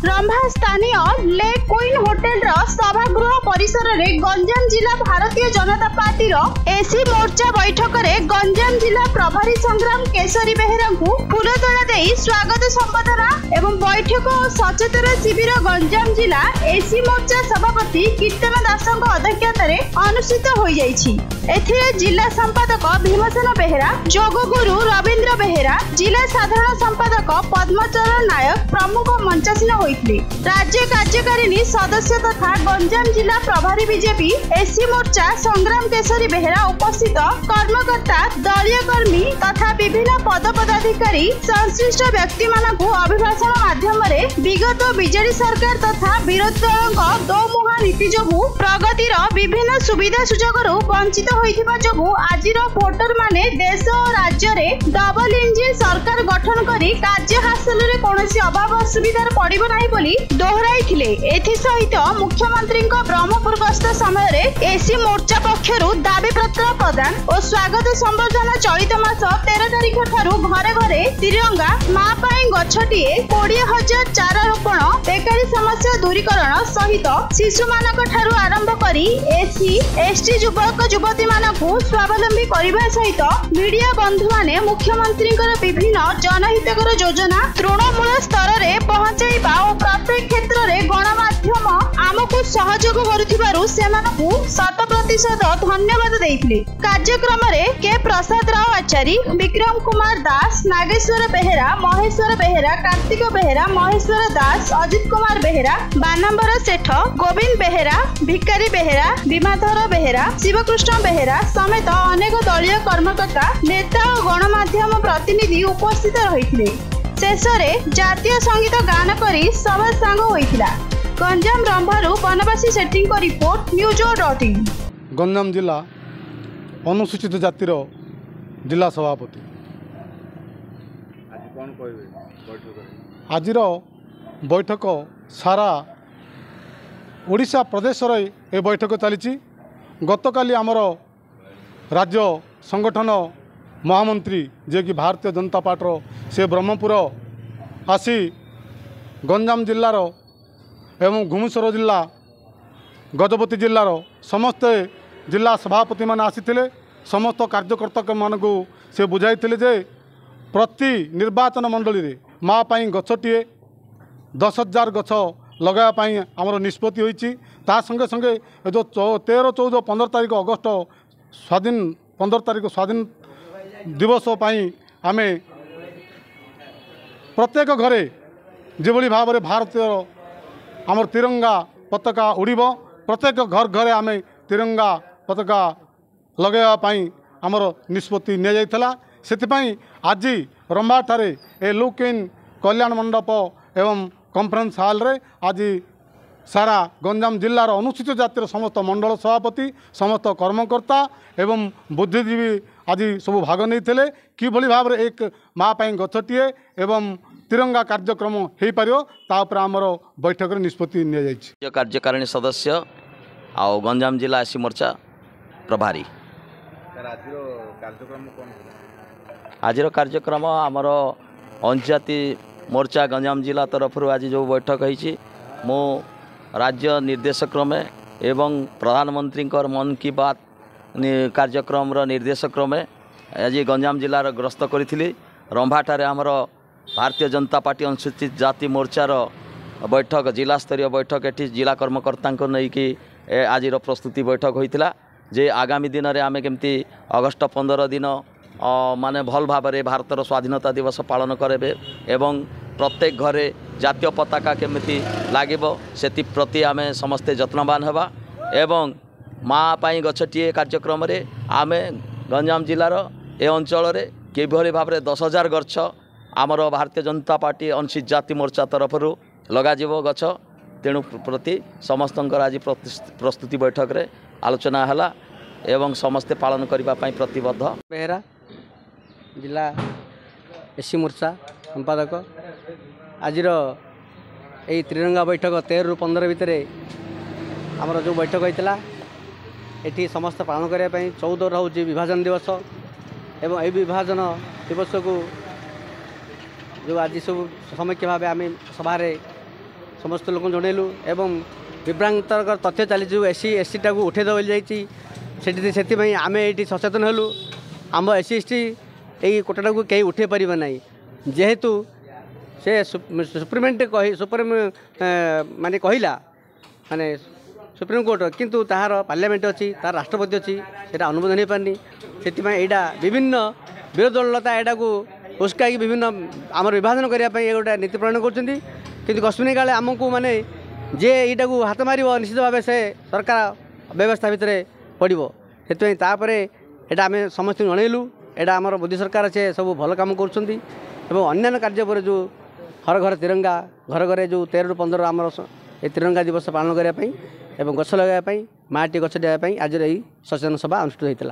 रंभा स्थानीय lake queen hotel सभागृह परिसर में गंजाम जिला भारतीय जनता पार्टी एसी मोर्चा बैठक में गंजाम जिला प्रभारी संग्राम केशरी बेहेरा को फूलतोड़ा दे स्वागत संबर्धना एवं बैठक और सचेतन शिविर गंजाम जिला एसी मोर्चा सभापति कीर्तन दास अध्यक्षता अनुष्ठित हो जिला संपादक भीमसेन बेहेरा जोगगुरु रवींद्र बेहेरा जिला साधारण संपादक पद्मचरण नायक प्रमुख मंचासीन होते। राज्य कार्यकारिणी सदस्य तथा गंजाम जिला प्रभारी बीजेपी एसी मोर्चा संग्राम केशरी बेहेरा उपस्थित कर्मकर्ता दलीय कर्मी तथा विभिन्न पदपदाधिकारी संश्लिष्ट व्यक्ति मानक अभिभाषण माध्यम विगत बीजेडी सरकार तथा विरोधी दल दोमुहा नीति जो प्रगतिर विभिन्न सुविधा सुजोग वंचित होइथिबा जो आज भोटर माने देश और राज्य में डबल इंजिन सरकार गठन करी कार्य हासिल रे कोनोसी अभाव असुविधार पड़िबो नाही बोली दोहराइथिले। एथि सहित मुख्यमंत्री ब्रह्मपुर गस्त समय रे एसी मोर्चा पक्षरु दाबी पत्र प्रदान और स्वागत संबर्धना चलित मास 13 तारिख ठारू घरे घरे तिरंगा मां पाई गछटिए 20,000 चारा रोपण बेकारी समस्या दूरीकरण सहित शिशु मानक ठारू आरंभ करी एसी एसटी युवक युवती मानकु स्वावलंबी करबा सहित मीडिया बंधु माने मुख्यमंत्री विभिन्न जनहितकर योजना तृणमूल स्तर में पहुंचाइबा और प्रत्येक क्षेत्र में गणमाध्यम आमको सहयोग करुथिबारु सेमानकु 100% धन्यवाद देइथिले। कार्यक्रम में के प्रसाद राव आचार्य विक्रम कुमार दास नागेश्वर बेहेरा महेश्वर बेहेरा कार्तिक बेहेरा महेश्वर दास अजित कुमार बेहेरा बानांबर सेठ गोविंद बेहेरा भिकारी बेहेरा विमाधर बेहेरा शिवकृष्ण बेहेरा समेत अनेक दलीय कर्मकर्ता नेता और गणमाध्यम प्रतिनिधि उपस्थित रही। शेष में जातीय संगीत गान करी सभा सांग होइथिला। गंजाम रंभारू बनवासी सेठी को रिपोर्ट न्यूज.इन। गंजाम जिला अनुसूचित जातिर जिला सभापति आज बैठक सारा ओडिशा प्रदेश ए बैठक चली। गतकाली आमर राज्य संगठन महामंत्री जे कि भारतीय जनता पार्टी से ब्रह्मपुर आसी गंजाम जिलार एवं घुमुसर जिला गजपति जिलार समस्त जिला सभापति मान आसीथिले। समस्त कार्यकर्ता मानकु से बुझाइथिले जे प्रति निर्वाचन मंडली रे माँ पाई गछटिए 10,000 गछ लगाया आमर निष्पत्ति होइछि। ता संगे संगे जो 13, 14, 15 तारिख अगस्त स्वाधीन 15 तारिख स्वाधीन दिवस पाई आमे प्रत्येक घरे जेभली भाव में भारतीय आमर तिरंगा पताका उड़ीब। प्रत्येक घर घरे आमे तिरंगा पताका लगेवा पाई आमर निष्पत्ति निया जाइथला। सेतिपाई आज रंभा ठारे ए लुक इन कल्याण मंडप एवं कॉन्फ्रेंस हॉल रे आज सारा गंजाम जिलार अनुसूचित जातिर समस्त मंडल सभापति समस्त कर्मकर्ता एवं बुद्धिजीवी आज सब भाग नहीं किभली भाव में एक माँ पाई गछटिए एवं तिरंगा कार्यक्रम हो पारियो ता उपर आमर बैठक निष्पत्ति निया जाइछि। कार्यकारिणी सदस्य आउ गंजाम जिला एसी मोर्चा प्रभारी आज कार्यक्रम आमर अंजाती मोर्चा गंजाम जिला तरफ आज जो बैठक होइछि मो राज्य निर्देशक क्रमे एवं प्रधानमंत्री मन की बात कार्यक्रम निर्देशक क्रमे आज गंजाम जिलार ग्रस्त करी रंभाठारे आमर भारतीय जनता पार्टी अनुसूचित जाति मोर्चार बैठक जिला स्तरीय बैठक एटी जिला कर्मकर्ता नहीं कि आज प्रस्तुति बैठक होइतिला जे आगामी दिन में आमे केमती अगस्ट 15 दिन माने भल भाव में भारतर स्वाधीनता दिवस पालन करेबे एवं प्रत्येक घरे जातीय पताका केमिति लागिबो सेति प्रति आमे समस्ते यत्नवान हेबा एवं माँ पाई गछटिए कार्यक्रम रे आमे गंजाम जिलार ए अंचल रे किभली भाव में 10,000 गछ आमर भारतीय जनता पार्टी अनुसूचित जाति मोर्चा तरफ लगाजिबो गछ तेणु प्रति समस्त आज प्रस्तुति बैठक रे आलोचना हला एवं समस्ते पालन करबा पाई प्रतिबद्ध। बेहेरा जिला एसी मोर्चा संपादक आज यही त्रिरंगा बैठक 13 ରୁ 15 भितर आमर जो बैठक होता ये समस्त पालन करने 14 हूँ विभाजन दिवस एवं यही विभाजन दिवस को जो आज सब समैक्य भाव आम सभारे समस्त लोक जणेलु एवं विभ्रांतर तथ्य चली एससी एसटी टाक उठेद से आम ये सचेतन हलु आम एससी एसटी यही कोटाटा को कहीं उठे पार ना जेहेतु से सुप्रीम माने कहला माने सुप्रीम कोर्ट किंतु ताहार पार्लियामेंट अच्छी तार राष्ट्रपति अच्छी से अनुमोदन हो पारनी से विभिन्न विरोधी दलता यहाँ को उस्काई विभिन्न आम विभाजन करने गोटे नीति प्रणयन कर कश्मीर काले आमको माने जे यहाँ को हाथ मार निश्चित भाव से सरकार व्यवस्था भितर पड़ो से यहाँ आम समस्त जनइलु यहाँ आम मोदी सरकार से सब भल कम कर अन्य कार्य पर जो हर घर तिरंगा घर घर जो 13 ରୁ 15 आम तिरंगा दिवस पालन करने गछ लगाई माटी गछ देवाई आज यही सचेतन सभा अनुष्ठित होता।